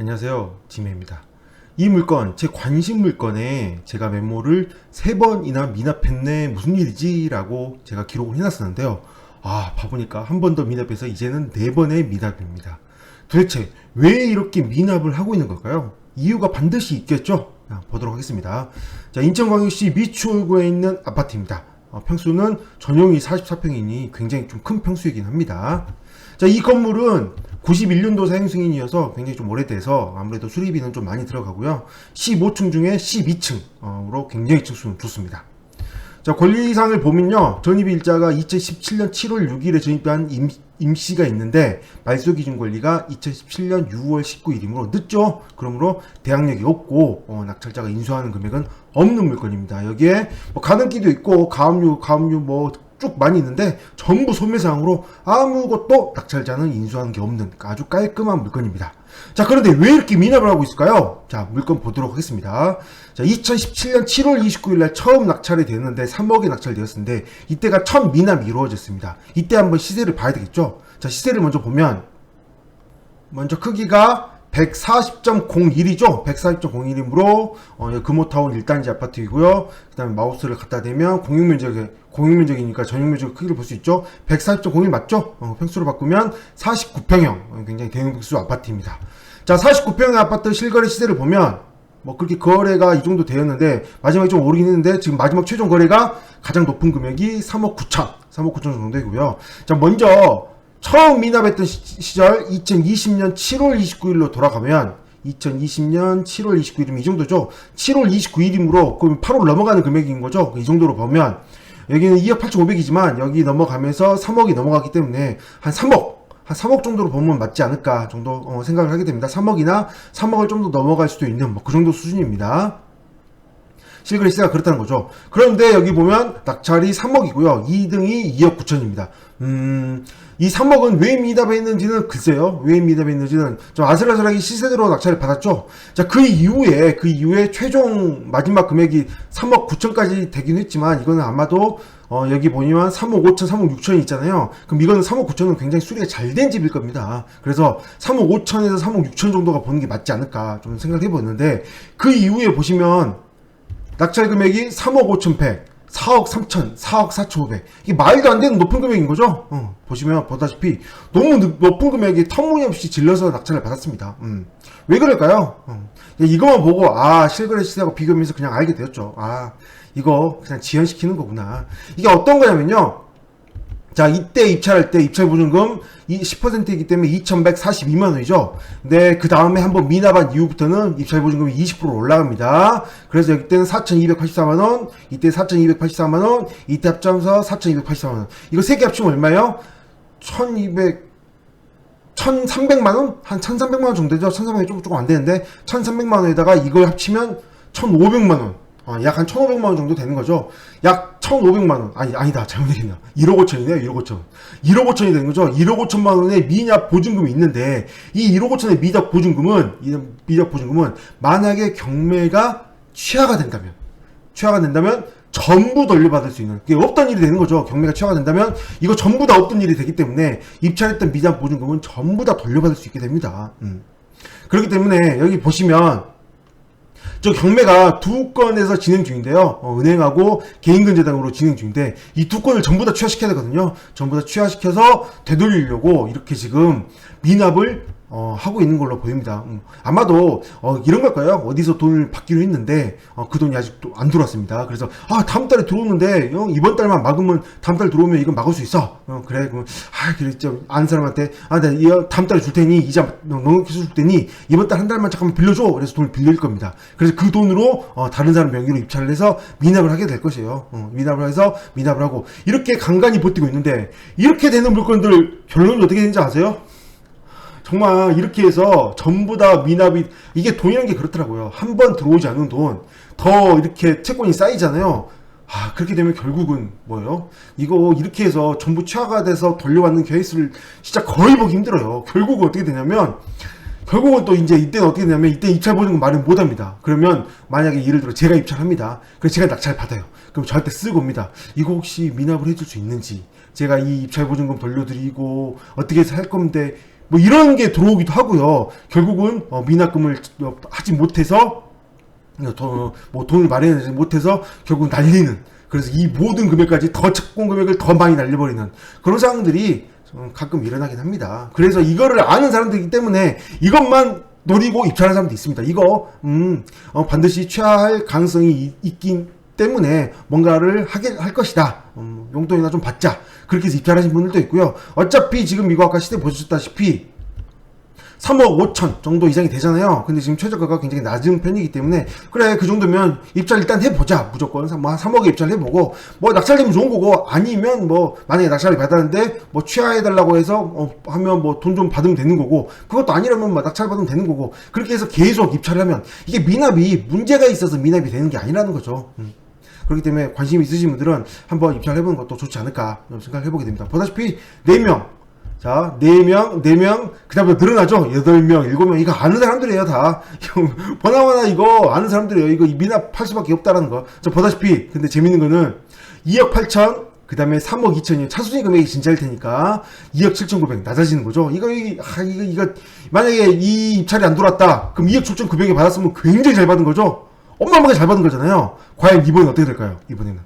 안녕하세요, 지메입니다. 이 물건, 제 관심 물건에 제가 메모를 3번이나 미납했네, 무슨 일이지? 라고 제가 기록을 해놨었는데요. 봐보니까 한 번 더 미납해서 이제는 4번의 미납입니다. 도대체 왜 이렇게 미납을 하고 있는 걸까요? 이유가 반드시 있겠죠? 보도록 하겠습니다. 자, 인천광역시 미추홀구에 있는 아파트입니다. 평수는 전용이 44평이니 굉장히 좀 큰 평수이긴 합니다. 자, 이 건물은 91년도 사용 승인이어서 굉장히 좀 오래돼서 아무래도 수리비는 좀 많이 들어가고요. 15층 중에 12층으로 굉장히 층수는 좋습니다. 자, 권리사항을 보면요. 전입일자가 2017년 7월 6일에 전입한 임시가 있는데 말소 기준 권리가 2017년 6월 19일이므로 늦죠. 그러므로 대항력이 없고 낙찰자가 인수하는 금액은 없는 물건입니다. 여기에 뭐 가등기도 있고 가압류 뭐 쭉 많이 있는데 전부 소매사항으로 아무것도 낙찰자는 인수하는 게 없는 아주 깔끔한 물건입니다. 자, 그런데 왜 이렇게 미납을 하고 있을까요? 자, 물건 보도록 하겠습니다. 자, 2017년 7월 29일 날 처음 낙찰이 되었는데 3억에 낙찰되었는데 이때가 첫 미납이 이루어졌습니다. 이때 한번 시세를 봐야 되겠죠? 자, 시세를 먼저 보면 먼저 크기가 140.01이죠. 140.01이므로 금호타운 1단지 아파트이고요. 그 다음에 마우스를 갖다 대면 공용면적이니까 전용면적 크기를 볼 수 있죠. 140.01 맞죠? 평수로 바꾸면 49평형 굉장히 대형평수 아파트입니다. 자, 49평형 아파트 실거래 시세를 보면 뭐 그렇게 거래가 이 정도 되었는데 마지막에 좀 오르긴 했는데 지금 마지막 최종 거래가 가장 높은 금액이 3억 9천 정도이고요. 자, 먼저 처음 미납했던 시절 2020년 7월 29일로 돌아가면 2020년 7월 29일이면 이 정도죠. 7월 29일이므로 그럼 8월 넘어가는 금액인 거죠. 이 정도로 보면 여기는 2억 8,500이지만 여기 넘어가면서 3억이 넘어갔기 때문에 한 3억 정도로 보면 맞지 않을까 정도 생각을 하게 됩니다. 3억을 좀 더 넘어갈 수도 있는 뭐 그 정도 수준입니다. 실거래 시세가 그렇다는 거죠. 그런데 여기 보면 낙찰이 3억이고요. 2등이 2억 9천입니다. 이 3억은 왜 미납했는지는 글쎄요. 왜 미납했는지는 좀 아슬아슬하게 시세대로 낙찰을 받았죠. 자, 그 이후에 최종 마지막 금액이 3억 9천까지 되긴 했지만 이거는 아마도 여기 보면 3억 5천, 3억 6천이 있잖아요. 그럼 이거는 3억 9천은 굉장히 수리가 잘 된 집일 겁니다. 그래서 3억 5천에서 3억 6천 정도가 보는 게 맞지 않을까 좀 생각해 보는데 그 이후에 보시면 낙찰 금액이 3억 5,100, 4억 3천, 4억 4,500. 이게 말도 안 되는 높은 금액인 거죠? 보시면, 보다시피, 너무 높은 금액이 터무니없이 질러서 낙찰을 받았습니다. 왜 그럴까요? 이것만 보고, 실거래 시세하고 비교하면서 그냥 알게 되었죠. 이거 그냥 지연시키는 거구나. 이게 어떤 거냐면요. 자, 이때 입찰할 때 입찰 보증금 10%이기 때문에 2,142만원이죠. 근데 그 다음에 한번 미납한 이후부터는 입찰 보증금이 20% 올라갑니다. 그래서 여기 때는 4,284만원, 이때 4,284만원, 이때 합쳐서 4,284만원. 이거 세 개 합치면 얼마예요? 1,300만원? 한 1,300만원 정도 되죠? 1,300만원이 조금 안 되는데, 1,300만원에다가 이걸 합치면 1,500만원. 약 한 1,500만원 정도 되는 거죠. 약 1,500만원. 아니다. 잘못했나. 1억 5천이네요. 1억 5천. 1억 5천이 되는 거죠. 1억 5천만원의 미납 보증금이 있는데, 이 1억 5천의 미납 보증금은 만약에 경매가 취하가 된다면 전부 돌려받을 수 있는, 그게 없던 일이 되는 거죠. 경매가 취하가 된다면 이거 전부 다 없던 일이 되기 때문에 입찰했던 미납 보증금은 전부 다 돌려받을 수 있게 됩니다. 그렇기 때문에 여기 보시면 저 경매가 2건에서 진행 중인데요. 은행하고 개인근저당으로 진행 중인데 이 2건을 전부 다 취하시켜야 되거든요. 전부 다 취하시켜서 되돌리려고 이렇게 지금 미납을 하고 있는 걸로 보입니다. 아마도 이런 걸까요? 어디서 돈을 받기로 했는데 그 돈이 아직도 안 들어왔습니다. 그래서 다음 달에 들어오는데 이번 달만 막으면 다음 달 들어오면 이건 막을 수 있어. 그래 그럼 그랬죠. 아는 사람한테 내가 다음 달에 줄 테니 이자 넉넉히 줄 테니 이번 달 한 달만 잠깐만 빌려줘. 그래서 돈을 빌릴 겁니다. 그래서 그 돈으로 다른 사람 명의로 입찰을 해서 미납을 하게 될 것이에요. 미납을 해서 미납을 하고 이렇게 간간히 버티고 있는데 이렇게 되는 물건들 결론이 어떻게 되는지 아세요? 정말 이렇게 해서 전부 다 미납이, 이게 돈이라는 게 그렇더라고요. 한 번 들어오지 않은 돈 더 이렇게 채권이 쌓이잖아요. 그렇게 되면 결국은 뭐예요? 이거 이렇게 해서 전부 취하가 돼서 돌려받는 케이스를 진짜 거의 보기 힘들어요. 결국은 어떻게 되냐면 결국은 또 이제 이때는 어떻게 되냐면 이때 입찰 보증금 마련 못 합니다. 그러면 만약에 예를 들어 제가 입찰합니다. 그래서 제가 낙찰 받아요. 그럼 저한테 쓰고 옵니다. 이거 혹시 미납을 해줄 수 있는지, 제가 이 입찰 보증금 돌려드리고 어떻게 해서 할 건데 뭐 이런 게 들어오기도 하고요. 결국은 미납금을 하지 못해서 뭐 돈을 마련하지 못해서 결국 날리는, 그래서 이 모든 금액까지 더 착공 금액을 더 많이 날려버리는 그런 상황들이 가끔 일어나긴 합니다. 그래서 이거를 아는 사람들이기 때문에 이것만 노리고 입찰하는 사람도 있습니다. 이거 반드시 취하할 가능성이 있긴 때문에 뭔가를 할 것이다. 용돈이나 좀 받자. 그렇게 해서 입찰하신 분들도 있고요. 어차피 지금 이거 아까 시대 보셨다시피 3억 5천 정도 이상이 되잖아요. 근데 지금 최저가가 굉장히 낮은 편이기 때문에 그래, 그 정도면 입찰 일단 해보자. 무조건 3억에 입찰 해보고 뭐 낙찰되면 좋은 거고, 아니면 뭐 만약에 낙찰을 받았는데 뭐 취하해달라고 해서 하면 뭐 돈 좀 받으면 되는 거고, 그것도 아니라면 뭐 낙찰 받으면 되는 거고, 그렇게 해서 계속 입찰을 하면 이게 미납이 문제가 있어서 미납이 되는 게 아니라는 거죠. 그렇기 때문에 관심 있으신 분들은 한번 입찰해보는 것도 좋지 않을까 생각해보게 됩니다. 보다시피 4명, 자, 4명, 그 다음에 늘어나죠? 8명, 7명, 이거 아는 사람들이에요, 다. 보나마나 이거 아는 사람들이에요. 이거 미납할 수밖에 없다라는 거. 자, 보다시피, 근데 재밌는 거는 2억 8천, 그 다음에 3억 2천이 차순위 금액이 진짜일 테니까 2억 7천9백 낮아지는 거죠. 이거, 만약에 이 입찰이 안 돌았다. 그럼 2억 7천9백에 받았으면 굉장히 잘 받은 거죠? 어마어마하게 잘 받은 거잖아요. 과연 이번엔 어떻게 될까요? 이번에는.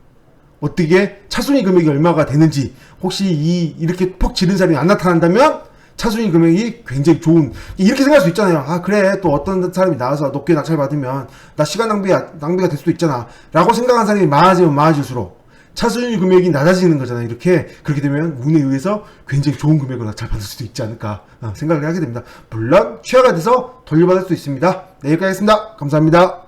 어떻게 차순위 금액이 얼마가 되는지, 혹시 이렇게 폭 지른 사람이 안 나타난다면 차순위 금액이 굉장히 좋은, 이렇게 생각할 수 있잖아요. 아, 그래, 또 어떤 사람이 나와서 높게 낙찰 받으면 나 시간 낭비가 될 수도 있잖아 라고 생각하는 사람이 많아지면 많아질수록 차순위 금액이 낮아지는 거잖아요. 이렇게. 그렇게 되면 운에 의해서 굉장히 좋은 금액으로 낙찰 받을 수도 있지 않을까 생각을 하게 됩니다. 물론 취하가 돼서 돌려받을 수도 있습니다. 네, 여기까지 하겠습니다. 감사합니다.